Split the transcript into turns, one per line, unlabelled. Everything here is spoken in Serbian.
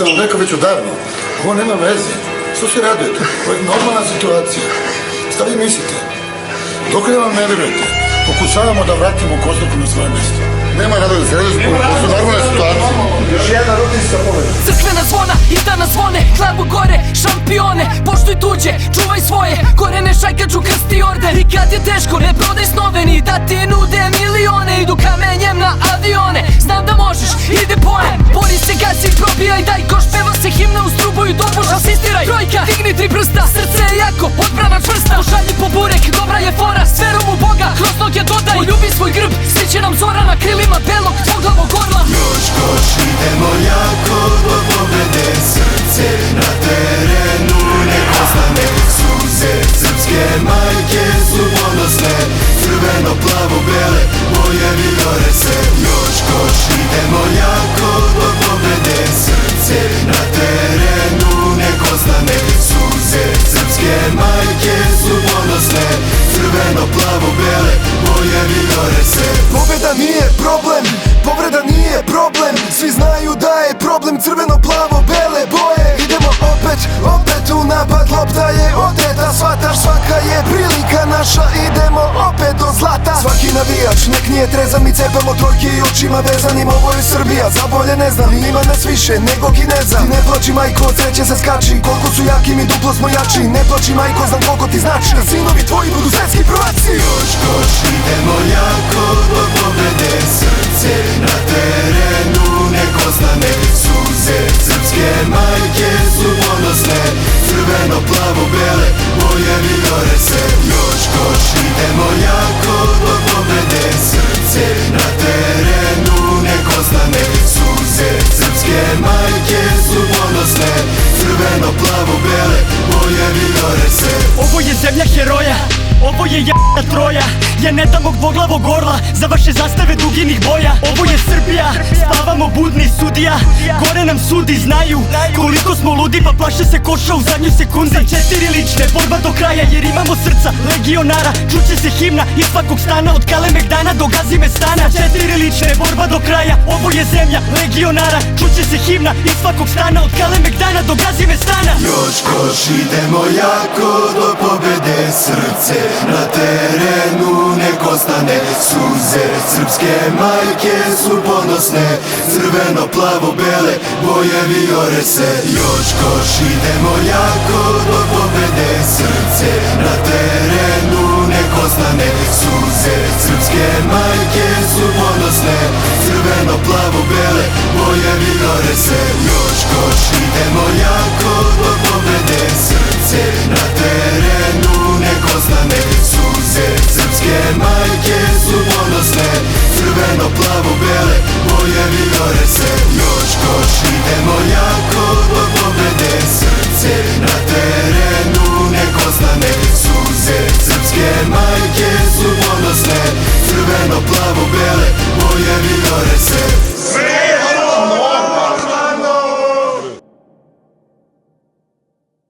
sam vam rekao već odavno, ovo nema veze. Što se radujete? Ovo je normalna situacija. Šta vi mislite? Dok li vam ne verujete, pokušavamo da vratimo Kozluku na svoje mjesto. Nema radovi se, ovo su normalne situacije. Još jedna rutinska pobjeda.
Crkvena zvona i danas zvone, glavu gore, šampione. Poštuj tuđe, čuvaj svoje, korene šajkaču krsti orden. I kad je teško, ne prodaj snove, ni da ti nude milione. Idu kamenjem na avione, znam da možeš, ide poen. Bori se, gasi, probijaj, daj koš, peva se himna uz trubu i dobuš, asistiraj. Trojka, digni 3 prsta, srce je jako, odbrana čvrsta. Pošalji po burek, dobra je fora, s verom u Boga, kroz noge dodaj. Poljubi svoj grb, sviće nam zora na krilima belog, dvoglavog orla.
Još koš, idemo jako do pobjede, srce na terenu nek ostane. Suze srpske majke su ponosne, crveno, plavo, bele, boje vijore se. Još koš, idemo jako do pobjede, srce na terenu nek ostane. Suze srpske majke su ponosne, crveno, plavo, bele, boje vijore se. Pobjeda nije problem, povreda nije problem, svi znaju da je problem crveno, plavo, bele boje. Idemo opet u napad, lopta je odeta, shvataš, svaka je prilika naša, idemo opet do zlata. Svaki navijač, nek nije trezan, mi cepamo trojke i očima vezanim, ovo je Srbija, za bolje ne znam, ima nas više nego Kineza. Ti ne plači majko, od sreće se skači, koliko su jaki mi duplo smo jači. Ne plači majko, znam koliko ti znači, da sinovi tvoji budu svetski prvaci. Još koš, idemo jako do pobjede, srce na terenu nek ostane. Suze srpske majke su ponosne, crveno, plavo, bele, boje vijore se. Još koš, idemo jako do pobjede, srce na terenu nek ostane. Suze srpske majke su ponosne, crveno, plavo, bele, boje vijore se.
Ovo je zemlja heroja, ovo je j***a troja. Ja ne dam mog dvoglavog orla za vaše zastave duginih boja. Ovo je Srbija, spavamo budni sudija. Gore nam sudi, znaju koliko smo ludi, pa plaše se koša u zadnju sekundi. 4 lične, borba do kraja jer imamo srca legionara. Čuće se himna iz svakog stana, od Kalemegdana do Gazimestana. 4 lične, borba do kraja, ovo je zemlja legionara. Čuće se himna iz svakog stana, od Kalemegdana do Gazimestana.
Još koš, idemo jako do pobjede, srce na terenu nek ostane. Suze srpske majke su ponosne, crveno, plavo, bele, boje vijore se. Još koš, idemo jako do pobjede, srce na terenu nek ostane. Suze srpske majke su ponosne, crveno, plavo, bele, boje vijore se. Još koš, idemo jako do pobjede, srce na terenu nek ostane. Suze srpske majke su ponosne, crveno, plavo, bele, boje vijore se. Još koš, idemo jako do pobjede, srce na terenu nek ostane. Suze srpske majke su ponosne, crveno, plavo, bele, boje vijore se.